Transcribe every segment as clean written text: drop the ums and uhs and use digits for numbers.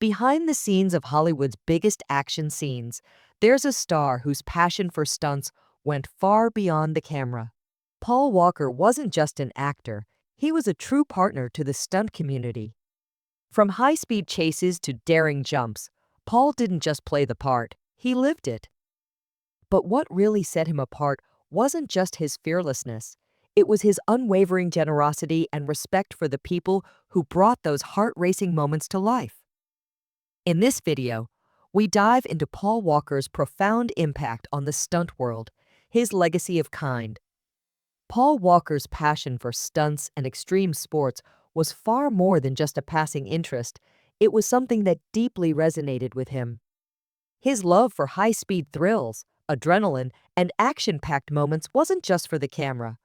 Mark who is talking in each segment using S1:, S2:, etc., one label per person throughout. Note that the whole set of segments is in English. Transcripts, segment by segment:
S1: Behind the scenes of Hollywood's biggest action scenes, there's a star whose passion for stunts went far beyond the camera. Paul Walker wasn't just an actor, he was a true partner to the stunt community. From high-speed chases to daring jumps, Paul didn't just play the part, he lived it. But what really set him apart wasn't just his fearlessness. It was his unwavering generosity and respect for the people who brought those heart-racing moments to life. In this video, we dive into Paul Walker's profound impact on the stunt world, his legacy of kind. Paul Walker's passion for stunts and extreme sports was far more than just a passing interest. It was something that deeply resonated with him. His love for high-speed thrills, adrenaline, and action-packed moments wasn't just for the camera.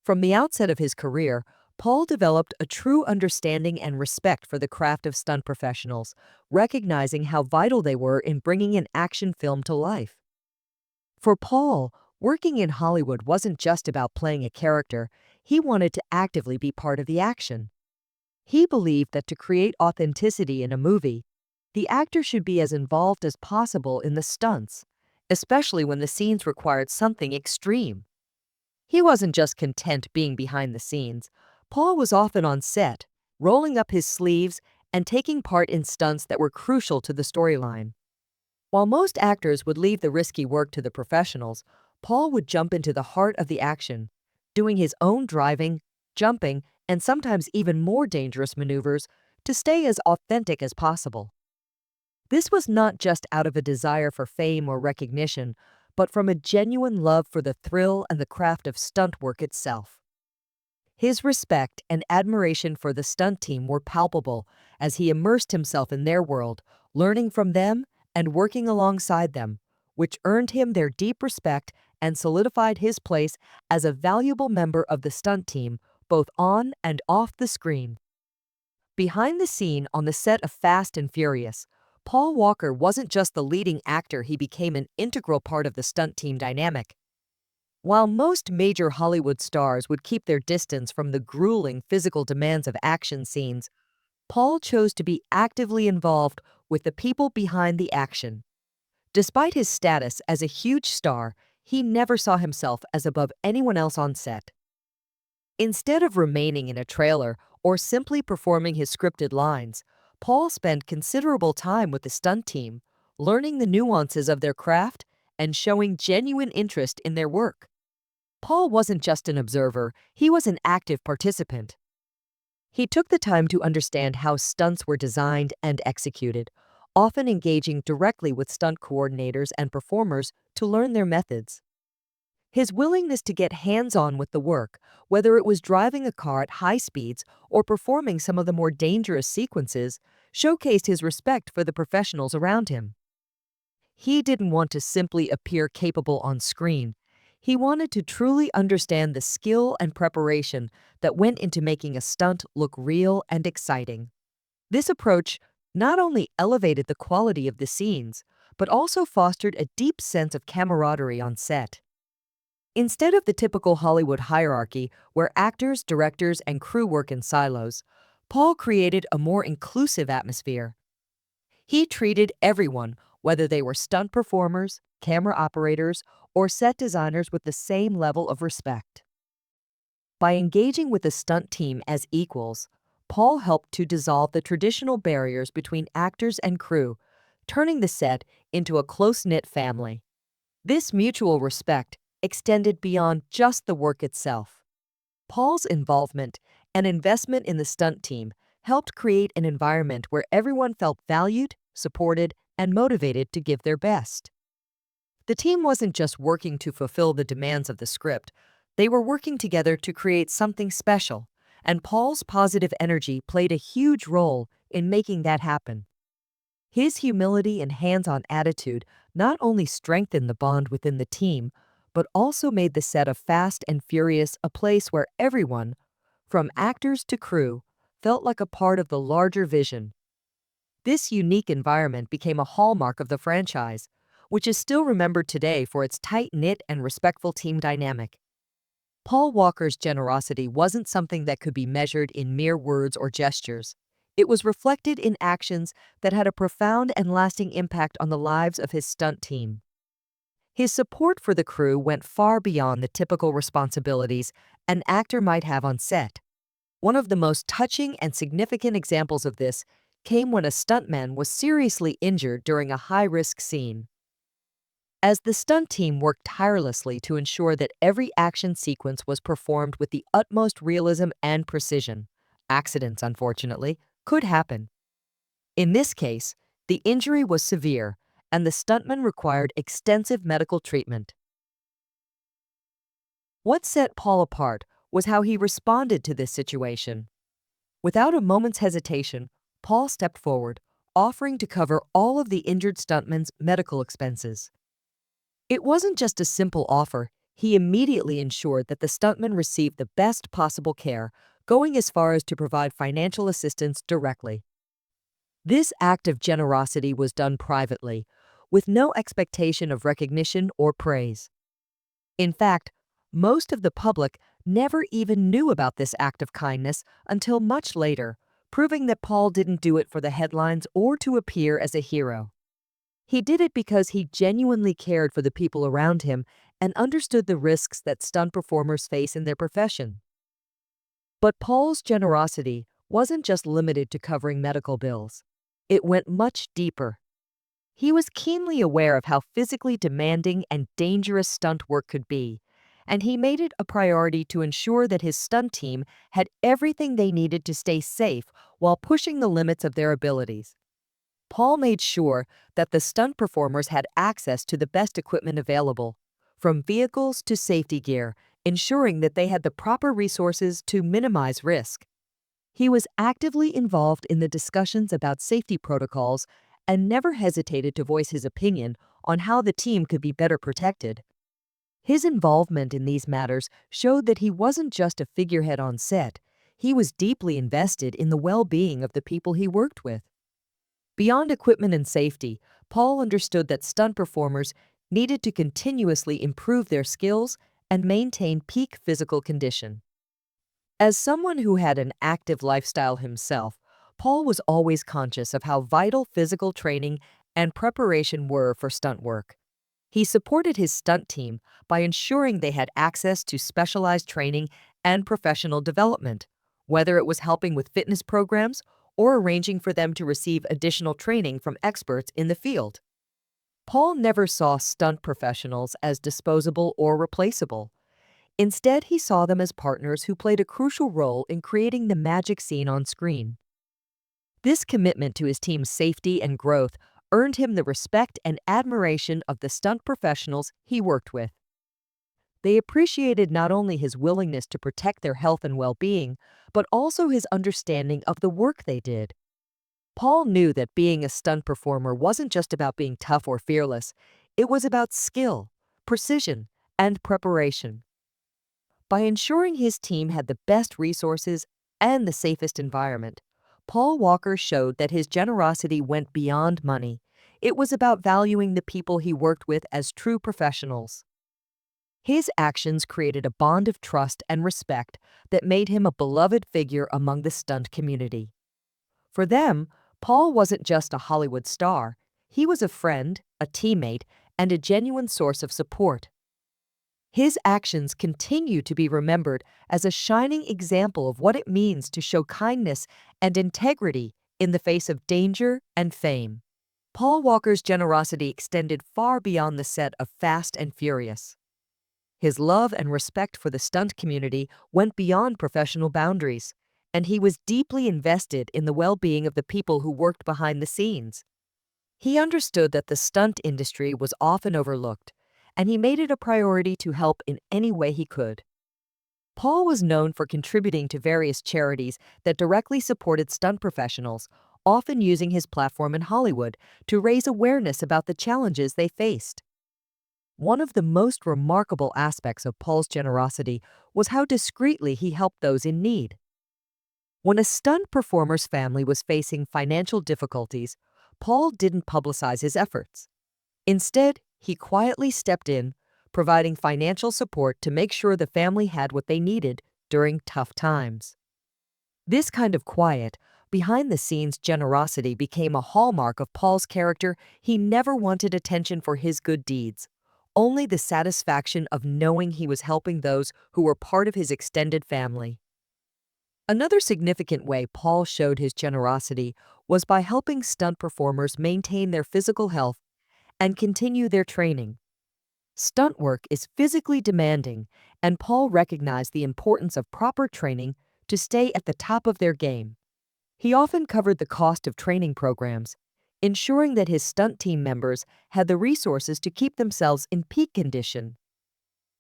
S1: From the outset of his career, Paul developed a true understanding and respect for the craft of stunt professionals, recognizing how vital they were in bringing an action film to life. For Paul, working in Hollywood wasn't just about playing a character, he wanted to actively be part of the action. He believed that to create authenticity in a movie, the actor should be as involved as possible in the stunts, especially when the scenes required something extreme. He wasn't just content being behind the scenes. Paul was often on set, rolling up his sleeves and taking part in stunts that were crucial to the storyline. While most actors would leave the risky work to the professionals, Paul would jump into the heart of the action, doing his own driving, jumping, and sometimes even more dangerous maneuvers to stay as authentic as possible. This was not just out of a desire for fame or recognition, but from a genuine love for the thrill and the craft of stunt work itself. His respect and admiration for the stunt team were palpable as he immersed himself in their world, learning from them and working alongside them, which earned him their deep respect and solidified his place as a valuable member of the stunt team, both on and off the screen. Behind the scene on the set of Fast and Furious, Paul Walker wasn't just the leading actor, he became an integral part of the stunt team dynamic. While most major Hollywood stars would keep their distance from the grueling physical demands of action scenes, Paul chose to be actively involved with the people behind the action. Despite his status as a huge star, he never saw himself as above anyone else on set. Instead of remaining in a trailer or simply performing his scripted lines, Paul spent considerable time with the stunt team, learning the nuances of their craft and showing genuine interest in their work. Paul wasn't just an observer, he was an active participant. He took the time to understand how stunts were designed and executed, often engaging directly with stunt coordinators and performers to learn their methods. His willingness to get hands-on with the work, whether it was driving a car at high speeds or performing some of the more dangerous sequences, showcased his respect for the professionals around him. He didn't want to simply appear capable on screen. He wanted to truly understand the skill and preparation that went into making a stunt look real and exciting. This approach not only elevated the quality of the scenes, but also fostered a deep sense of camaraderie on set. Instead of the typical Hollywood hierarchy where actors, directors, and crew work in silos, Paul created a more inclusive atmosphere. He treated everyone, whether they were stunt performers, camera operators, or set designers, with the same level of respect. By engaging with the stunt team as equals, Paul helped to dissolve the traditional barriers between actors and crew, turning the set into a close-knit family. This mutual respect extended beyond just the work itself. Paul's involvement and investment in the stunt team helped create an environment where everyone felt valued, supported, and motivated to give their best. The team wasn't just working to fulfill the demands of the script, they were working together to create something special, and Paul's positive energy played a huge role in making that happen. His humility and hands-on attitude not only strengthened the bond within the team, but also made the set of Fast and Furious a place where everyone, from actors to crew, felt like a part of the larger vision. This unique environment became a hallmark of the franchise, which is still remembered today for its tight-knit and respectful team dynamic. Paul Walker's generosity wasn't something that could be measured in mere words or gestures. It was reflected in actions that had a profound and lasting impact on the lives of his stunt team. His support for the crew went far beyond the typical responsibilities an actor might have on set. One of the most touching and significant examples of this came when a stuntman was seriously injured during a high-risk scene. As the stunt team worked tirelessly to ensure that every action sequence was performed with the utmost realism and precision, accidents, unfortunately, could happen. In this case, the injury was severe, and the stuntman required extensive medical treatment. What set Paul apart was how he responded to this situation. Without a moment's hesitation, Paul stepped forward, offering to cover all of the injured stuntman's medical expenses. It wasn't just a simple offer, he immediately ensured that the stuntman received the best possible care, going as far as to provide financial assistance directly. This act of generosity was done privately, with no expectation of recognition or praise. In fact, most of the public never even knew about this act of kindness until much later, proving that Paul didn't do it for the headlines or to appear as a hero. He did it because he genuinely cared for the people around him and understood the risks that stunt performers face in their profession. But Paul's generosity wasn't just limited to covering medical bills. It went much deeper. He was keenly aware of how physically demanding and dangerous stunt work could be, and he made it a priority to ensure that his stunt team had everything they needed to stay safe while pushing the limits of their abilities. Paul made sure that the stunt performers had access to the best equipment available, from vehicles to safety gear, ensuring that they had the proper resources to minimize risk. He was actively involved in the discussions about safety protocols and never hesitated to voice his opinion on how the team could be better protected. His involvement in these matters showed that he wasn't just a figurehead on set, he was deeply invested in the well-being of the people he worked with. Beyond equipment and safety, Paul understood that stunt performers needed to continuously improve their skills and maintain peak physical condition. As someone who had an active lifestyle himself, Paul was always conscious of how vital physical training and preparation were for stunt work. He supported his stunt team by ensuring they had access to specialized training and professional development, whether it was helping with fitness programs or arranging for them to receive additional training from experts in the field. Paul never saw stunt professionals as disposable or replaceable. Instead, he saw them as partners who played a crucial role in creating the magic scene on screen. This commitment to his team's safety and growth earned him the respect and admiration of the stunt professionals he worked with. They appreciated not only his willingness to protect their health and well-being, but also his understanding of the work they did. Paul knew that being a stunt performer wasn't just about being tough or fearless, it was about skill, precision, and preparation. By ensuring his team had the best resources and the safest environment, Paul Walker showed that his generosity went beyond money. It was about valuing the people he worked with as true professionals. His actions created a bond of trust and respect that made him a beloved figure among the stunt community. For them, Paul wasn't just a Hollywood star. He was a friend, a teammate, and a genuine source of support. His actions continue to be remembered as a shining example of what it means to show kindness and integrity in the face of danger and fame. Paul Walker's generosity extended far beyond the set of Fast and Furious. His love and respect for the stunt community went beyond professional boundaries, and he was deeply invested in the well-being of the people who worked behind the scenes. He understood that the stunt industry was often overlooked, and he made it a priority to help in any way he could. Paul was known for contributing to various charities that directly supported stunt professionals, often using his platform in Hollywood to raise awareness about the challenges they faced. One of the most remarkable aspects of Paul's generosity was how discreetly he helped those in need. When a stunt performer's family was facing financial difficulties, Paul didn't publicize his efforts. Instead, he quietly stepped in, providing financial support to make sure the family had what they needed during tough times. This kind of quiet, Behind the scenes generosity became a hallmark of Paul's character. He never wanted attention for his good deeds, only the satisfaction of knowing he was helping those who were part of his extended family. Another significant way Paul showed his generosity was by helping stunt performers maintain their physical health and continue their training. Stunt work is physically demanding, and Paul recognized the importance of proper training to stay at the top of their game. He often covered the cost of training programs, ensuring that his stunt team members had the resources to keep themselves in peak condition.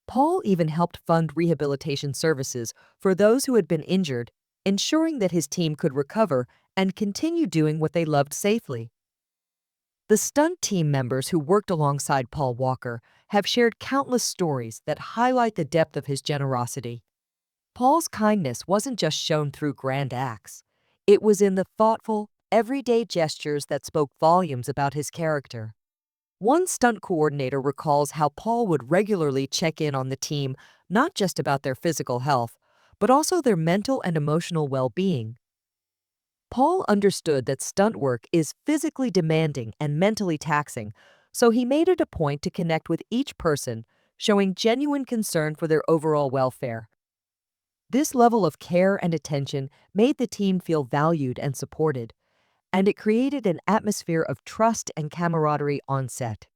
S1: Paul even helped fund rehabilitation services for those who had been injured, ensuring that his team could recover and continue doing what they loved safely. The stunt team members who worked alongside Paul Walker have shared countless stories that highlight the depth of his generosity. Paul's kindness wasn't just shown through grand acts. It was in the thoughtful, everyday gestures that spoke volumes about his character. One stunt coordinator recalls how Paul would regularly check in on the team, not just about their physical health, but also their mental and emotional well-being. Paul understood that stunt work is physically demanding and mentally taxing, so he made it a point to connect with each person, showing genuine concern for their overall welfare. This level of care and attention made the team feel valued and supported, and it created an atmosphere of trust and camaraderie on set.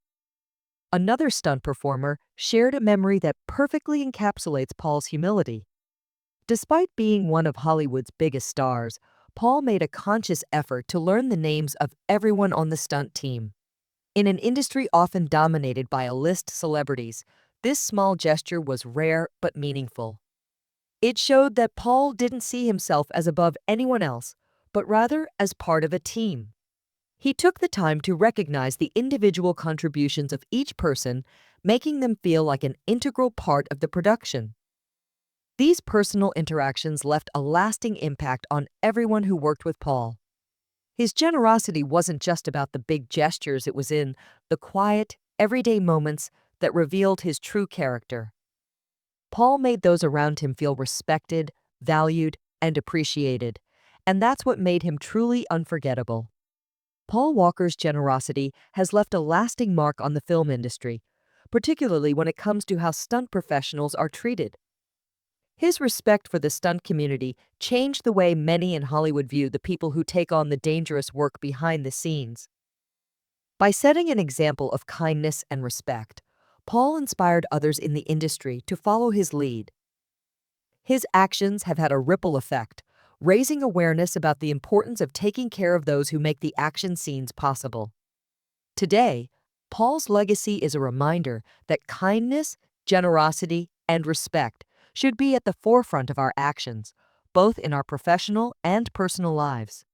S1: Another stunt performer shared a memory that perfectly encapsulates Paul's humility. Despite being one of Hollywood's biggest stars, Paul made a conscious effort to learn the names of everyone on the stunt team. In an industry often dominated by A-list celebrities, this small gesture was rare but meaningful. It showed that Paul didn't see himself as above anyone else, but rather as part of a team. He took the time to recognize the individual contributions of each person, making them feel like an integral part of the production. These personal interactions left a lasting impact on everyone who worked with Paul. His generosity wasn't just about the big gestures, it was in the quiet, everyday moments that revealed his true character. Paul made those around him feel respected, valued, and appreciated, and that's what made him truly unforgettable. Paul Walker's generosity has left a lasting mark on the film industry, particularly when it comes to how stunt professionals are treated. His respect for the stunt community changed the way many in Hollywood view the people who take on the dangerous work behind the scenes. By setting an example of kindness and respect, Paul inspired others in the industry to follow his lead. His actions have had a ripple effect, raising awareness about the importance of taking care of those who make the action scenes possible. Today, Paul's legacy is a reminder that kindness, generosity, and respect should be at the forefront of our actions, both in our professional and personal lives.